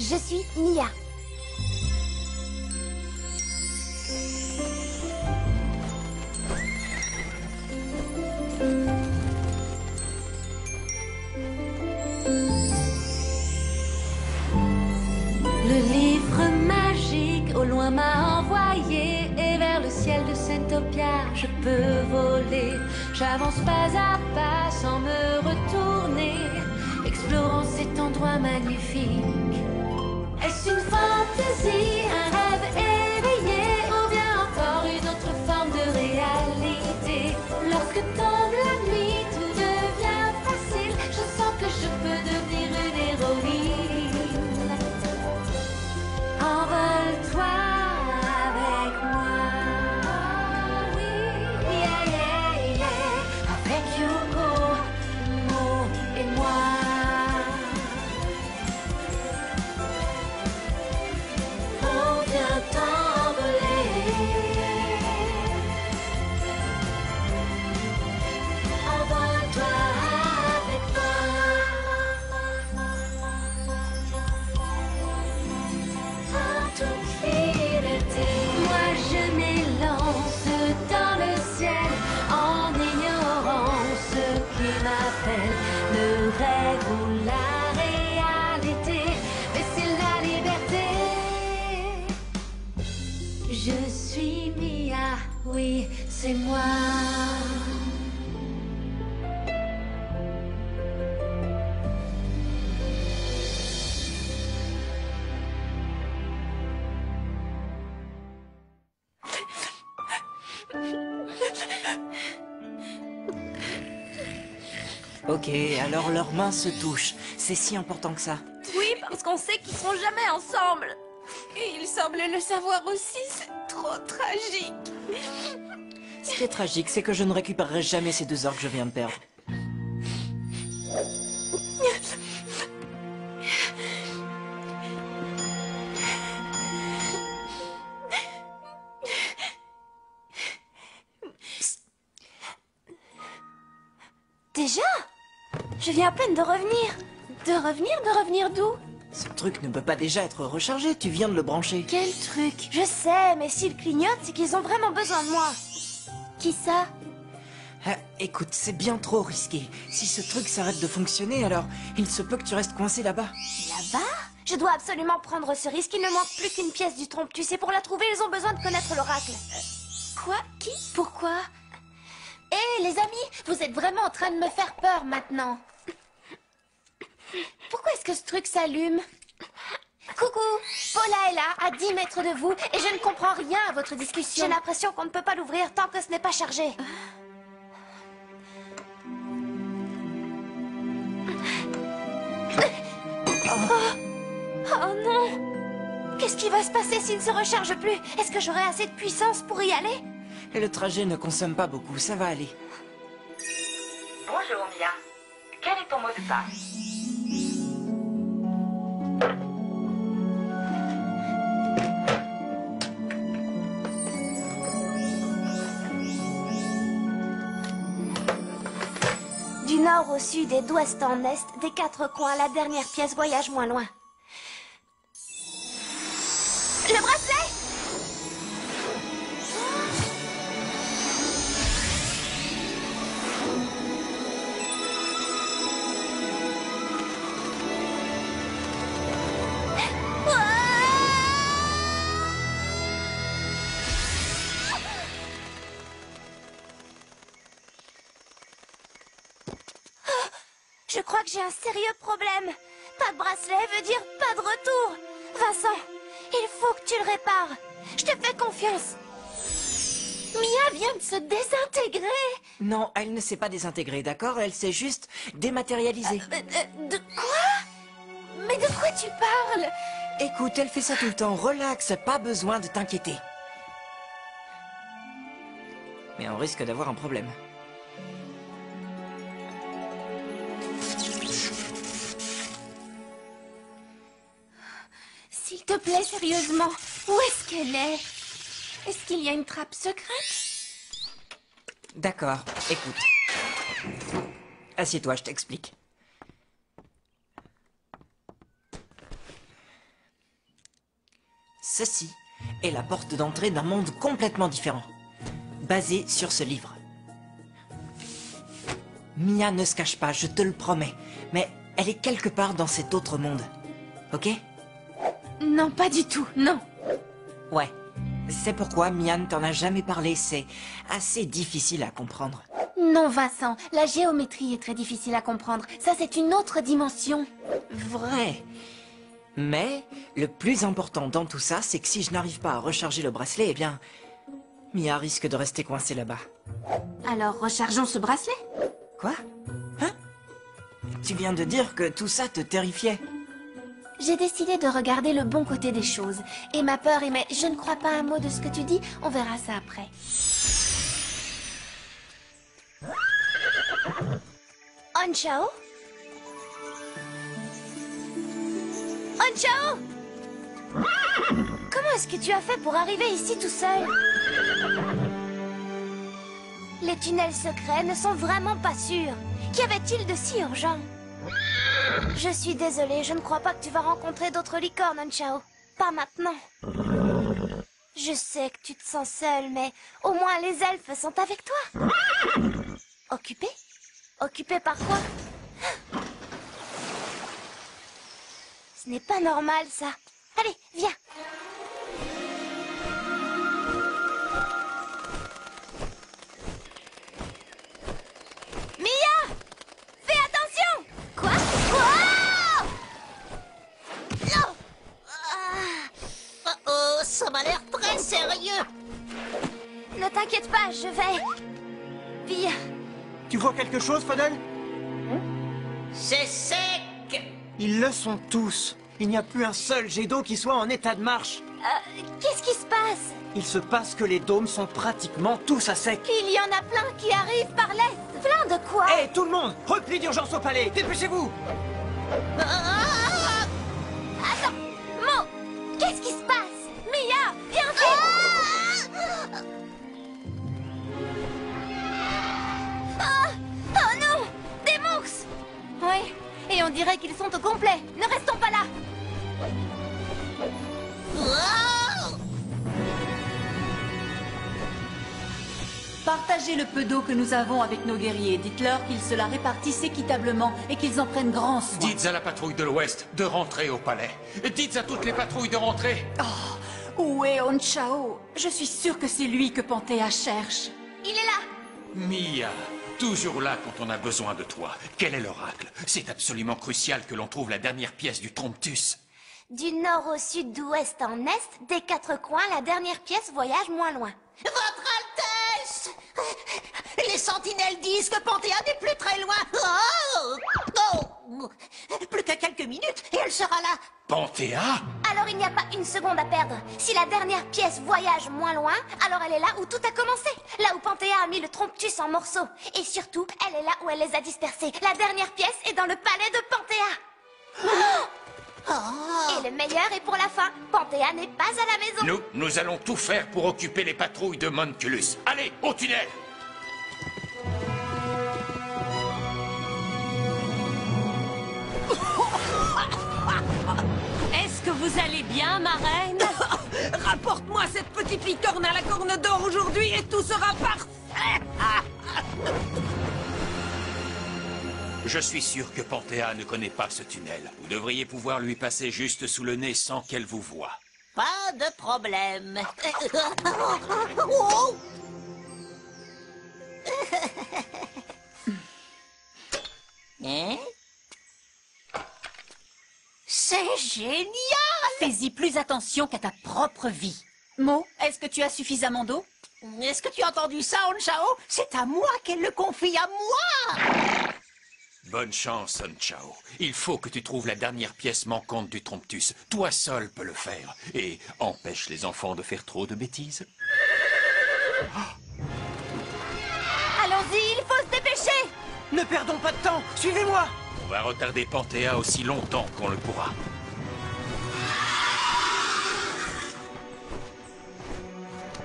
Je suis Mia. Le livre magique au loin m'a envoyé, et vers le ciel de Centopia je peux voler. J'avance pas à pas sans me retourner, explorant cet endroit magnifique. Est-ce une fantaisie, un rêve éveillé, ou bien encore une autre forme de réalité? Lorsque tombe la nuit, tout devient facile. Je sens que je peux devenir une héroïne. Envole-toi avec moi. Oui, yeah, yeah, yeah. Avec Hugo, Mo et moi. On vient t'envoler. Envole-toi avec moi. En toute liberté. Moi je m'élance dans le ciel en ignorant ce qui m'appelle, le rêve ou la réalité. Mais c'est la liberté. Je suis Mia, oui, c'est moi. Ok, alors leurs mains se touchent. C'est si important que ça. Oui, parce qu'on sait qu'ils seront jamais ensemble. Et il semble le savoir aussi, c'est trop tragique. Ce qui est tragique, c'est que je ne récupérerai jamais ces 2 heures que je viens de perdre. Déjà? Je viens à peine de revenir. De revenir d'où? Ce truc ne peut pas déjà être rechargé, tu viens de le brancher. Quel truc? Je sais, mais s'ils clignotent, c'est qu'ils ont vraiment besoin de moi. Qui ça? Ah, écoute, c'est bien trop risqué. Si ce truc s'arrête de fonctionner, alors il se peut que tu restes coincé là-bas. Là-bas? Je dois absolument prendre ce risque. Il ne manque plus qu'une pièce du trompe. Tu sais, pour la trouver, ils ont besoin de connaître l'oracle. Quoi? Qui? Pourquoi? Hé, les amis, vous êtes vraiment en train de me faire peur maintenant. Pourquoi est-ce que ce truc s'allume? Coucou, Paula est là, à 10 mètres de vous, et je ne comprends rien à votre discussion. J'ai l'impression qu'on ne peut pas l'ouvrir tant que ce n'est pas chargé. Oh non! Qu'est-ce qui va se passer s'il ne se recharge plus? Est-ce que j'aurai assez de puissance pour y aller? Et le trajet ne consomme pas beaucoup, ça va aller. Bonjour Mia. Quel est ton mot de passe? Du nord au sud et d'ouest en est, des 4 coins, la dernière pièce voyage moins loin. Le bracelet! Je crois que j'ai un sérieux problème. Pas de bracelet veut dire pas de retour. Vincent, il faut que tu le répares. Je te fais confiance. Mia vient de se désintégrer. Non, elle ne s'est pas désintégrée, d'accord? Elle s'est juste dématérialisée. De quoi? Mais de quoi tu parles? Écoute, elle fait ça tout le temps, relax, pas besoin de t'inquiéter. Mais on risque d'avoir un problème. S'il te plaît, sérieusement, où est-ce qu'elle est? Est-ce qu'il y a une trappe secrète? D'accord, écoute. Assieds-toi, je t'explique. ceci est la porte d'entrée d'un monde complètement différent, basé sur ce livre. Mia ne se cache pas, je te le promets, mais elle est quelque part dans cet autre monde, ok? Non, pas du tout, non. Ouais, c'est pourquoi Mia ne t'en a jamais parlé, c'est assez difficile à comprendre. Non, Vincent, la géométrie est très difficile à comprendre. Ça, c'est une autre dimension. Vrai. Mais le plus important dans tout ça, c'est que si je n'arrive pas à recharger le bracelet, eh bien, Mia risque de rester coincée là-bas. Alors, rechargeons ce bracelet. Quoi? Hein? Tu viens de dire que tout ça te terrifiait. J'ai décidé de regarder le bon côté des choses. Et ma peur est, mais je ne crois pas un mot de ce que tu dis. On verra ça après. Onchao? Onchao? Comment est-ce que tu as fait pour arriver ici tout seul? Les tunnels secrets ne sont vraiment pas sûrs. Qu'y avait-il de si urgent? Je suis désolée, je ne crois pas que tu vas rencontrer d'autres licornes, Onchao. Pas maintenant. Je sais que tu te sens seule, mais au moins les elfes sont avec toi. Occupé? Occupé par quoi? Ce n'est pas normal, ça. Allez, viens. Mia! Fais attention! Quoi? Wow! Non! Oh, ça m'a l'air très sérieux. Ne t'inquiète pas, je vais... Bien. Tu vois quelque chose, Fadel? C'est sec. Ils le sont tous. Il n'y a plus un seul jet d'eau qui soit en état de marche. Qu'est-ce qui se passe? Il se passe que les dômes sont pratiquement tous à sec. Il y en a plein qui arrivent par l'est. Plein de quoi? Hé, tout le monde! Repli d'urgence au palais! Dépêchez-vous! Attends, Mo, qu'est-ce qui se passe? Mia, viens vite! Oh non! Des mooks! Oui, et on dirait qu'ils sont au complet. Ne restons pas là! Partagez le peu d'eau que nous avons avec nos guerriers. Dites-leur qu'ils se la répartissent équitablement et qu'ils en prennent grand soin. Dites à la patrouille de l'Ouest de rentrer au palais. Dites à toutes les patrouilles de rentrer. Où est Onchao? Je suis sûre que c'est lui que Panthéa cherche. Il est là! Mia, toujours là quand on a besoin de toi. Quel est l'oracle? C'est absolument crucial que l'on trouve la dernière pièce du Tromptus. Du nord au sud, d'ouest en est, des quatre coins, la dernière pièce voyage moins loin. Votre Altesse! Les sentinelles disent que Panthéa n'est plus très loin. Oh! Plus qu'à quelques minutes et elle sera là. Panthéa? Alors il n'y a pas une seconde à perdre. Si la dernière pièce voyage moins loin, alors elle est là où tout a commencé. Là où Panthéa a mis le Tromptus en morceaux. Et surtout, elle est là où elle les a dispersés. La dernière pièce est dans le palais de Panthéa. Et le meilleur est pour la fin. Panthéa n'est pas à la maison. Nous allons tout faire pour occuper les patrouilles de Monculus. Allez, au tunnel! Est-ce que vous allez bien, ma reine? Rapporte-moi cette petite licorne à la corne d'or aujourd'hui et tout sera parfait. Je suis sûr que Panthéa ne connaît pas ce tunnel. Vous devriez pouvoir lui passer juste sous le nez sans qu'elle vous voie. Pas de problème. Oh! Hein? C'est génial! Fais-y plus attention qu'à ta propre vie. Mo, est-ce que tu as suffisamment d'eau? Est-ce que tu as entendu ça, Onchao? C'est à moi qu'elle le confie, à moi! Bonne chance, Onchao. Il faut que tu trouves la dernière pièce manquante du Tromptus. Toi seul peux le faire. Et empêche les enfants de faire trop de bêtises. Allons-y, il faut se dépêcher. Ne perdons pas de temps! Suivez-moi! On va retarder Panthéa aussi longtemps qu'on le pourra.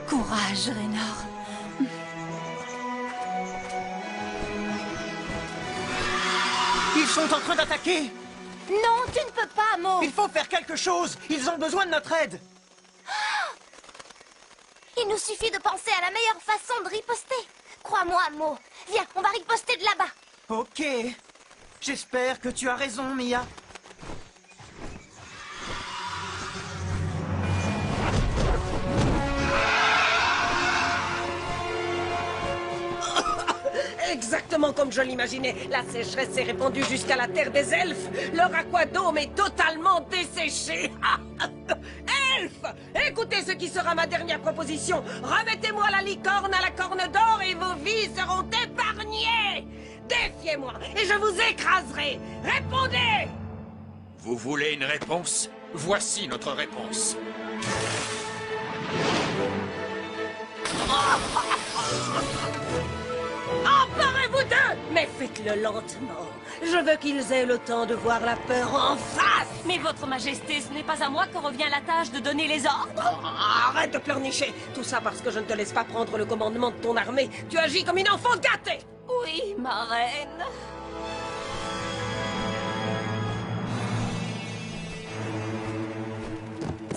Courage, Raynor. Ils sont en train d'attaquer! Non, tu ne peux pas, Mo. Il faut faire quelque chose! Ils ont besoin de notre aide! Il nous suffit de penser à la meilleure façon de riposter. Crois-moi, Mo. Viens, on va riposter de là-bas. Ok. J'espère que tu as raison, Mia. Exactement comme je l'imaginais. La sécheresse s'est répandue jusqu'à la terre des elfes. Leur aquadôme est totalement desséché. Elfes, écoutez ce qui sera ma dernière proposition. Remettez-moi la licorne à la corne d'or et vos vies seront épargnées. Défiez-moi et je vous écraserai. Répondez! Vous voulez une réponse? Voici notre réponse. Emparez-vous d'eux! Mais faites-le lentement. Je veux qu'ils aient le temps de voir la peur en face. Mais votre majesté, ce n'est pas à moi que revient la tâche de donner les ordres. Oh, arrête de pleurnicher. Tout ça parce que je ne te laisse pas prendre le commandement de ton armée. Tu agis comme une enfant gâtée. Oui, ma reine.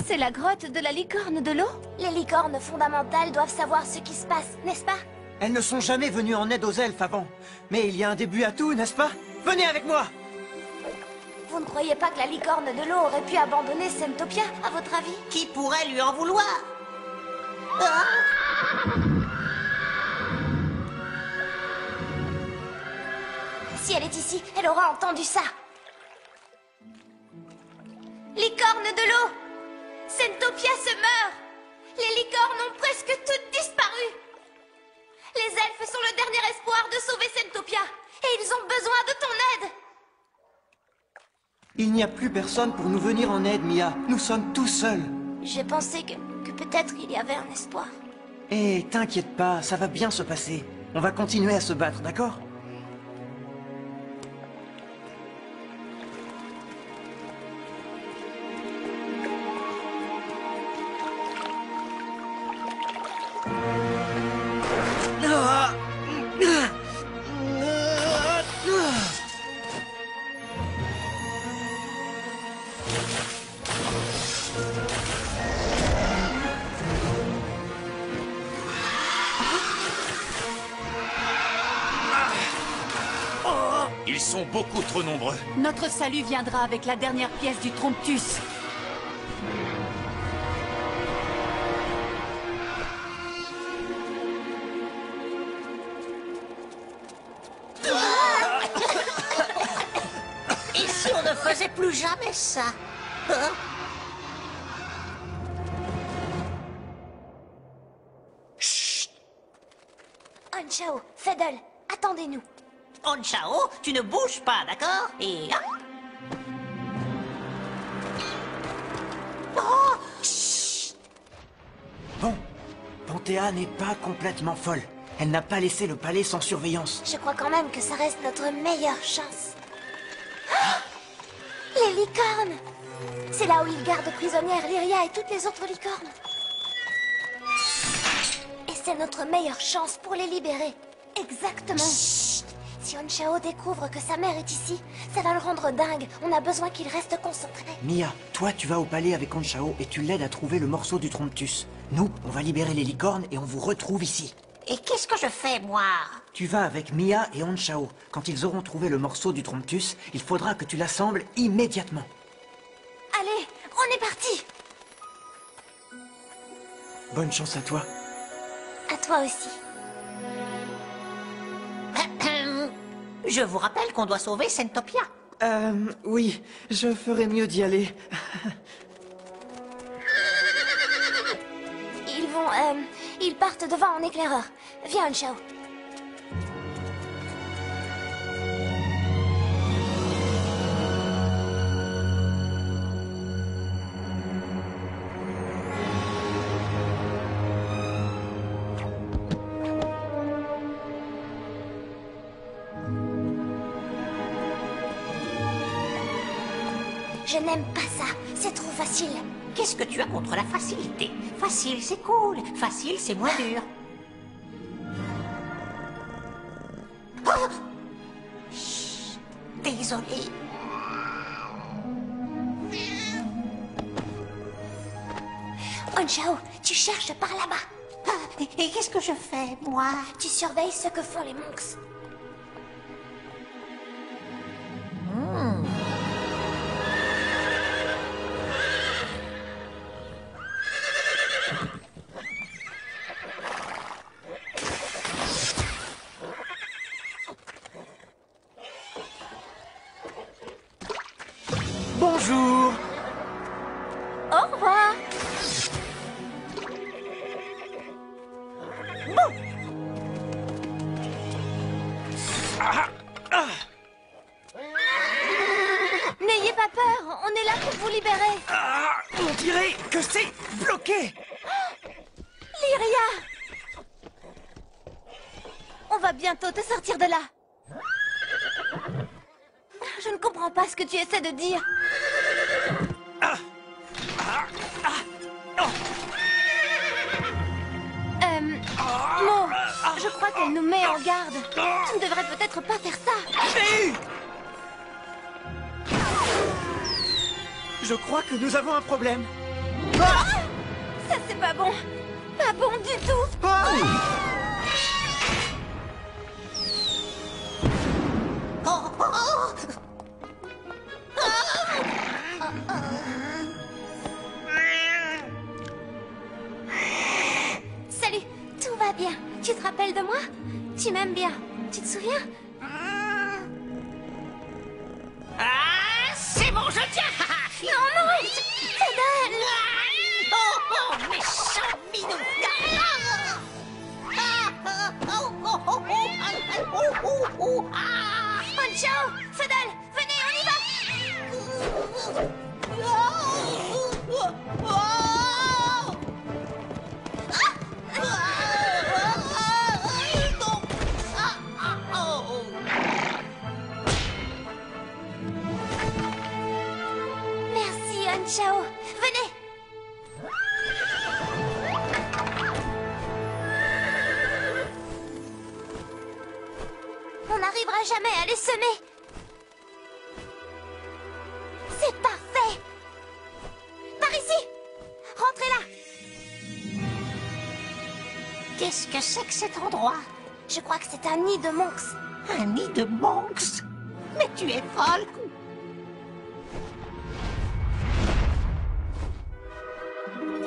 C'est la grotte de la licorne de l'eau? Les licornes fondamentales doivent savoir ce qui se passe, n'est-ce pas? Elles ne sont jamais venues en aide aux elfes avant. Mais il y a un début à tout, n'est-ce pas? Venez avec moi! Vous ne croyez pas que la licorne de l'eau aurait pu abandonner Sentopia, à votre avis? Qui pourrait lui en vouloir? Ah! Si elle est ici, elle aura entendu ça. Licorne de l'eau! Sentopia se meurt! Les licornes ont presque toutes disparu! Les elfes sont le dernier espoir de sauver Sentopia, et ils ont besoin de ton aide! Il n'y a plus personne pour nous venir en aide, Mia. Nous sommes tout seuls. J'ai pensé que peut-être il y avait un espoir. Eh, t'inquiète pas, ça va bien se passer. On va continuer à se battre, d'accord? Ils sont beaucoup trop nombreux. Notre salut viendra avec la dernière pièce du Tromptus. Et si on ne faisait plus jamais ça? Hein? Honchao, Fedel, attendez-nous. Honchao, tu ne bouges pas, d'accord? Et... Oh! Bon, Panthéa n'est pas complètement folle. Elle n'a pas laissé le palais sans surveillance. Je crois quand même que ça reste notre meilleure chance. Ah! Les licornes! C'est là où ils gardent prisonnières Lyria et toutes les autres licornes. Et c'est notre meilleure chance pour les libérer. Exactement. Chut. Si Honchao découvre que sa mère est ici, ça va le rendre dingue. On a besoin qu'il reste concentré. Mia, toi tu vas au palais avec Honchao et tu l'aides à trouver le morceau du Tromptus. Nous, on va libérer les licornes et on vous retrouve ici. Et qu'est-ce que je fais, moi? Tu vas avec Mia et Honchao. Quand ils auront trouvé le morceau du Tromptus, il faudra que tu l'assembles immédiatement. Allez, on est parti! Bonne chance à toi. À toi aussi. Je vous rappelle qu'on doit sauver Sentopia. Oui, je ferais mieux d'y aller. Ils partent devant en éclaireur. Viens, Honchao. Je n'aime pas ça. C'est trop facile. Qu'est-ce que tu as contre la facilité? Facile, c'est cool. Facile, c'est moins dur. Oh! Chut. Désolé. Honchao, tu cherches par là-bas. Et qu'est-ce que je fais, moi? Tu surveilles ce que font les monks. Bonjour. Au revoir. N'ayez pas peur, on est là pour vous libérer. Ah, on dirait que c'est bloqué. Lyria! On va bientôt te sortir de là. Je ne comprends pas ce que tu essaies de dire. Mo, je crois qu'elle nous met en garde. Tu ne devrais peut-être pas faire ça. Je crois que nous avons un problème. Ça, c'est pas bon. Pas bon du tout. Salut, tout va bien. Tu te rappelles de moi? Tu m'aimes bien. Tu te souviens? Ah, c'est bon, je tiens. Non, non! Fidèle! Oh, méchant minou. Poncho! Fidèle! Venez, on y va! Merci, Honchao. Venez! On n'arrivera jamais à les semer. C'est parfait. Par ici. Rentrez là. Qu'est-ce que c'est que cet endroit? Je crois que c'est un nid de monks. Un nid de monks? Mais tu es folle.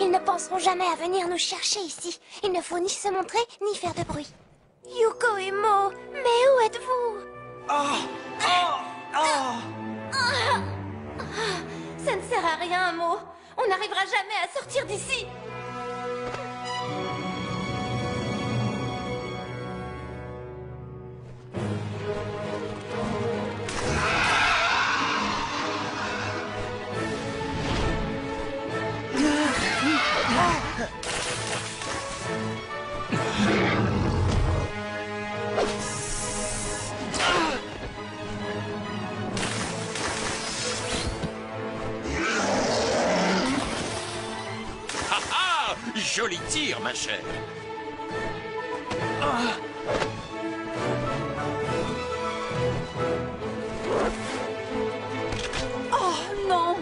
Ils ne penseront jamais à venir nous chercher ici. Il ne faut ni se montrer, ni faire de bruit. Yuko et Mo, mais où êtes-vous? Ça ne sert à rien, Mo. On n'arrivera jamais à sortir d'ici. Joli tir, ma chère. Oh non!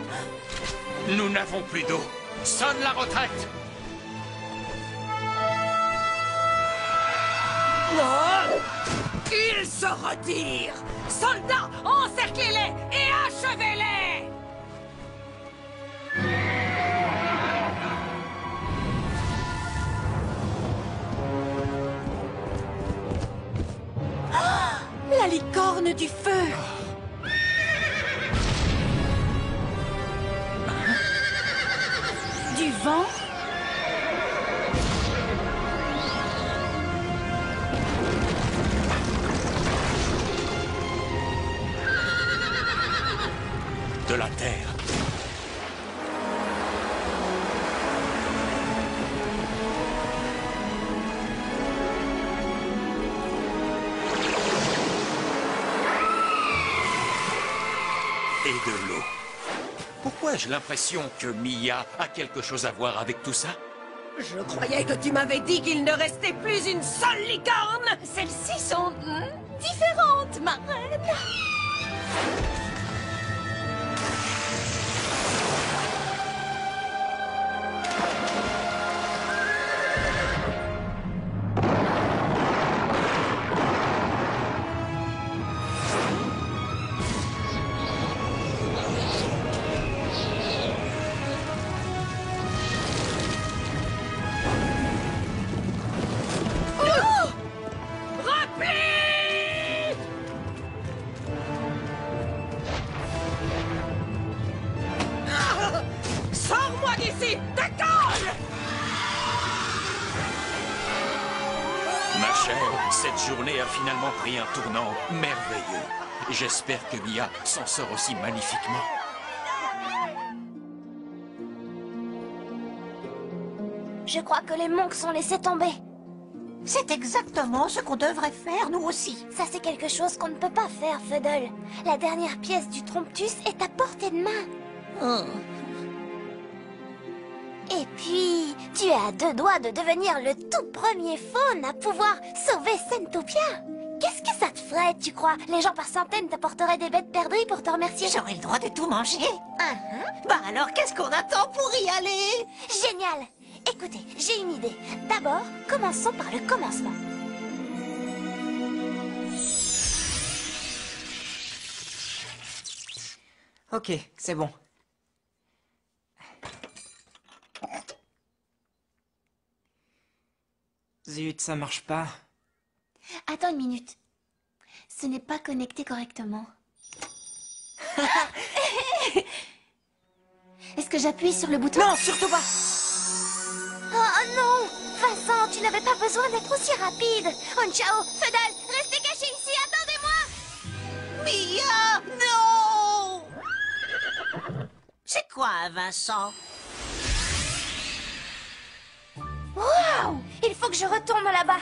Nous n'avons plus d'eau. Sonne la retraite. Ils se retirent. Soldats, encerclez-les et achevez-les. La licorne du feu! Du vent? De la terre. Et de l'eau. Pourquoi ai-je l'impression que Mia a quelque chose à voir avec tout ça? Je croyais que tu m'avais dit qu'il ne restait plus une seule licorne. Celles-ci sont différentes, ma reine. ici! Décolle! Ma chère, cette journée a finalement pris un tournant merveilleux. J'espère que Mia s'en sort aussi magnifiquement. Je crois que les monks sont laissés tomber. C'est exactement ce qu'on devrait faire, nous aussi. Ça, c'est quelque chose qu'on ne peut pas faire, Fuddle. La dernière pièce du Tromptus est à portée de main. Oh. Et puis, tu es à 2 doigts de devenir le tout premier faune à pouvoir sauver Sentopia. Qu'est-ce que ça te ferait, tu crois? Les gens par centaines t'apporteraient des bêtes perdrix pour te remercier. J'aurais le droit de tout manger. Bah alors, qu'est-ce qu'on attend pour y aller? Génial! Écoutez, j'ai une idée. D'abord, commençons par le commencement. Ok, c'est bon. Zut, ça marche pas. Attends une minute. Ce n'est pas connecté correctement. Est-ce que j'appuie sur le bouton? Non, surtout pas! Oh non! Vincent, tu n'avais pas besoin d'être aussi rapide. Onchao, Fuddle, restez cachés ici, attendez-moi! Mia, non! C'est quoi, Vincent? Waouh! Il faut que je retourne là-bas.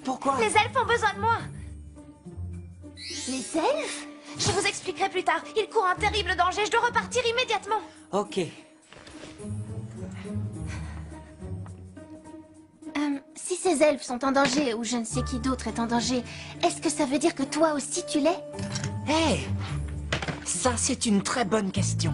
Pourquoi? Les elfes ont besoin de moi. Les elfes? Je vous expliquerai plus tard. Ils courent un terrible danger. Je dois repartir immédiatement. Ok. Si ces elfes sont en danger, ou je ne sais qui d'autre est en danger, est-ce que ça veut dire que toi aussi tu l'es? Hé! Ça, c'est une très bonne question.